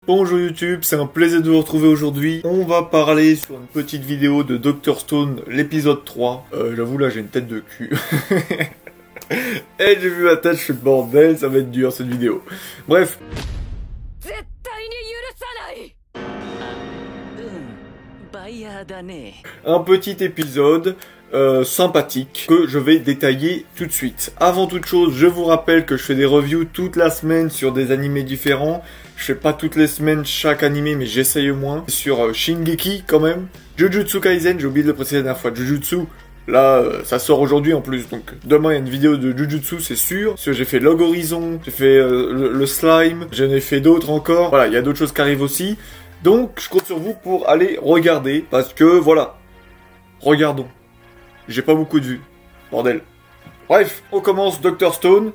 Bonjour YouTube, c'est un plaisir de vous retrouver aujourd'hui. On va parler sur une petite vidéo de Dr Stone, l'épisode 3. J'avoue là j'ai une tête de cul. Et j'ai vu la tête, je fais le bordel, ça va être dur cette vidéo. Bref. Un petit épisode sympathique que je vais détailler tout de suite. Avant toute chose, je vous rappelle que je fais des reviews toute la semaine sur des animés différents. Je fais pas toutes les semaines chaque animé, mais j'essaye au moins. Sur Shingeki quand même. Jujutsu Kaisen, j'ai oublié de le préciser la dernière fois. Jujutsu, là, ça sort aujourd'hui en plus. Donc demain, il y a une vidéo de Jujutsu, c'est sûr. Parce que j'ai fait Log Horizon, j'ai fait le Slime, j'en ai fait d'autres encore. Voilà, il y a d'autres choses qui arrivent aussi. Donc, je compte sur vous pour aller regarder. Parce que, voilà. Regardons. J'ai pas beaucoup de vues. Bordel. Bref, on commence Dr Stone.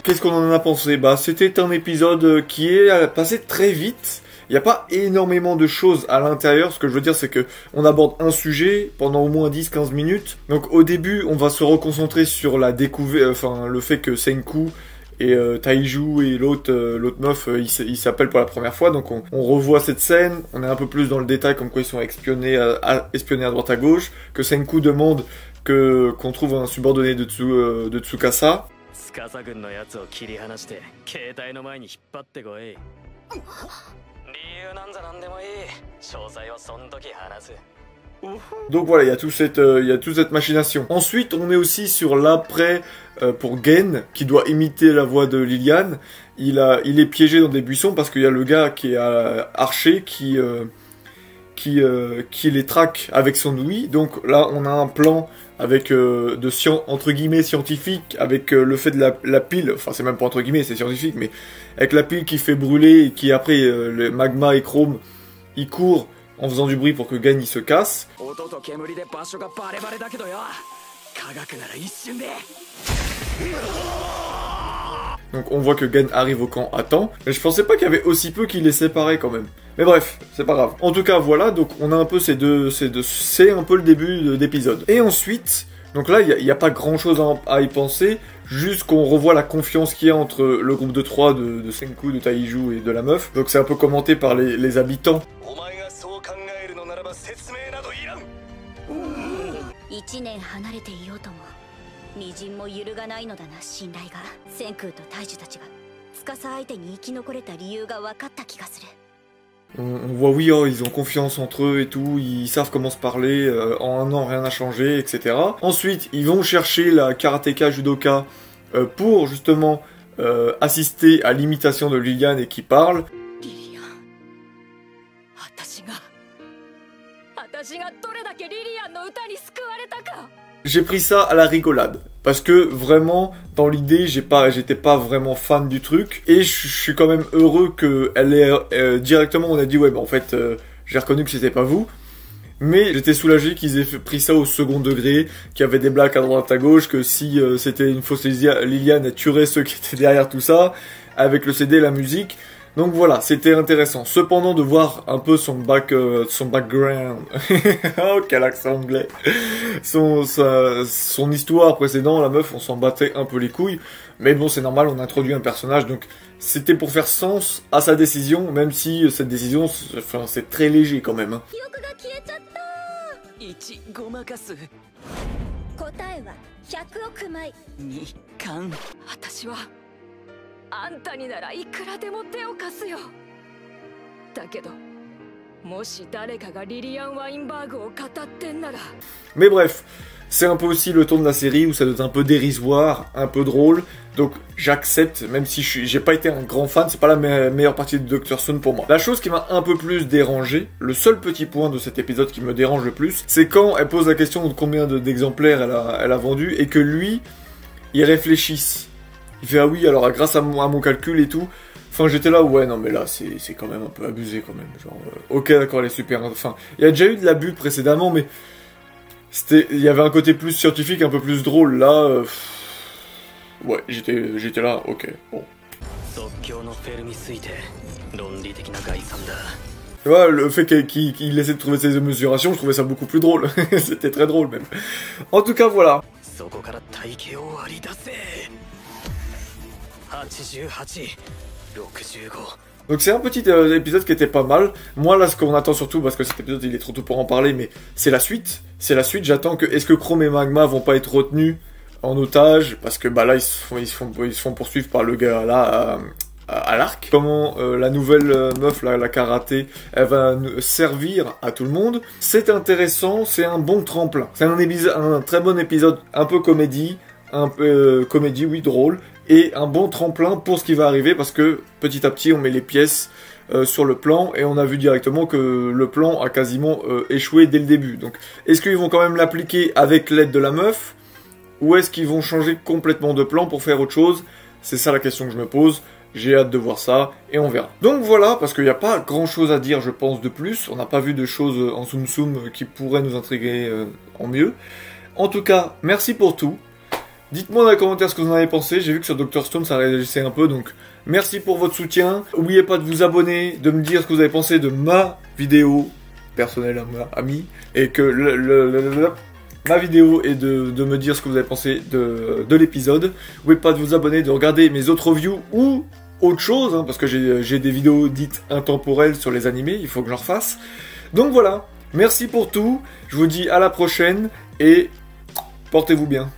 Qu'est-ce qu'on en a pensé? Bah, c'était un épisode qui est passé très vite. Il n'y a pas énormément de choses à l'intérieur. Ce que je veux dire, c'est que on aborde un sujet pendant au moins 10-15 minutes. Donc, au début, on va se reconcentrer sur la découverte, enfin, le fait que Senku et Taiju et l'autre meuf, ils s'appellent pour la première fois. Donc, on revoit cette scène. On est un peu plus dans le détail, comme quoi ils sont espionnés à droite à gauche. Que Senku demande qu'on trouve un subordonné de Tsukasa. Donc voilà, il y a toute cette machination. Ensuite, on est aussi sur l'après pour Gen, qui doit imiter la voix de Liliane. Il est piégé dans des buissons parce qu'il y a le gars qui est archer qui les traque avec son ouïe. Donc là, on a un plan avec entre guillemets scientifique, avec le fait de la pile, enfin c'est même pas entre guillemets, c'est scientifique, mais avec la pile qui fait brûler et qui après le magma et Chrome, il court en faisant du bruit pour que Gen il se casse. Donc on voit que Gen arrive au camp à temps, mais je pensais pas qu'il y avait aussi peu qui les séparaient quand même. Mais bref, c'est pas grave. En tout cas, voilà, donc on a un peu c'est un peu le début d'épisode. Et ensuite, donc là, il n'y a pas grand chose à y penser, juste qu'on revoit la confiance qu'il y a entre le groupe de 3 de Senku, de Taiju et de la meuf. Donc c'est un peu commenté par les habitants. On voit, oui, oh, ils ont confiance entre eux et tout, ils savent comment se parler, en un an rien n'a changé, etc. Ensuite, ils vont chercher la karatéka judoka pour justement assister à l'imitation de Liliane et qui parle. J'ai pris ça à la rigolade, parce que vraiment, dans l'idée, j'étais pas vraiment fan du truc, et je suis quand même heureux qu'elle ait directement, on a dit, ouais, bah en fait, j'ai reconnu que c'était pas vous, mais j'étais soulagé qu'ils aient pris ça au second degré, qu'il y avait des blagues à droite à gauche, que si c'était une fausse Liliane, elle tuerait ceux qui étaient derrière tout ça, avec le CD, la musique. Donc voilà, c'était intéressant. Cependant, de voir un peu son background, oh quel accent anglais, son histoire précédente, la meuf, on s'en battait un peu les couilles. Mais bon, c'est normal, on introduit un personnage, donc c'était pour faire sens à sa décision, même si cette décision, enfin, c'est très léger quand même. Hein. Mais bref, c'est un peu aussi le ton de la série où ça doit être un peu dérisoire, un peu drôle, donc j'accepte, même si j'ai pas été un grand fan, c'est pas la meilleure partie de Dr Stone pour moi. La chose qui m'a un peu plus dérangé, le seul petit point de cet épisode qui me dérange le plus, c'est quand elle pose la question de combien d'exemplaires elle a vendu, et que lui, il réfléchisse. Il fait, ah oui, alors grâce à mon calcul et tout. Enfin, j'étais là, ouais, non, mais là, c'est quand même un peu abusé, quand même. Genre, ok, d'accord, elle est super. Enfin, il y a déjà eu de l'abus précédemment, mais il y avait un côté plus scientifique, un peu plus drôle. Là, ouais, j'étais là, ok, bon. Tu vois, le fait qu'il essaie de trouver ses mesurations, je trouvais ça beaucoup plus drôle. C'était très drôle même. En tout cas, voilà. Donc c'est un petit épisode qui était pas mal. Moi là, ce qu'on attend surtout, parce que cet épisode il est trop tôt pour en parler, mais c'est la suite. C'est la suite. J'attends que est-ce que Chrome et Magma vont pas être retenus en otage, parce que bah là ils se font poursuivre par le gars là à l'arc. Comment la nouvelle meuf, la karaté, elle va servir à tout le monde. C'est intéressant, c'est un bon tremplin. C'est un très bon épisode, un peu comédie, oui, drôle, et un bon tremplin pour ce qui va arriver, parce que petit à petit on met les pièces sur le plan, et on a vu directement que le plan a quasiment échoué dès le début. Donc est-ce qu'ils vont quand même l'appliquer avec l'aide de la meuf, ou est-ce qu'ils vont changer complètement de plan pour faire autre chose? C'est ça la question que je me pose. J'ai hâte de voir ça, et on verra. Donc voilà, parce qu'il n'y a pas grand chose à dire, je pense, de plus. On n'a pas vu de choses en Tsum Tsum qui pourraient nous intriguer en mieux. En tout cas, merci pour tout. Dites-moi dans les commentaires ce que vous en avez pensé. J'ai vu que sur Dr Stone, ça réagissait un peu, donc merci pour votre soutien. N'oubliez pas de vous abonner, de me dire ce que vous avez pensé de ma vidéo personnelle, ami, et que ma vidéo et de me dire ce que vous avez pensé de l'épisode. N'oubliez pas de vous abonner, de regarder mes autres reviews ou autre chose, hein, parce que j'ai des vidéos dites intemporelles sur les animés, il faut que j'en refasse. Donc voilà, merci pour tout, je vous dis à la prochaine, et portez-vous bien.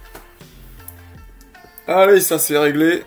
Allez, ça c'est réglé.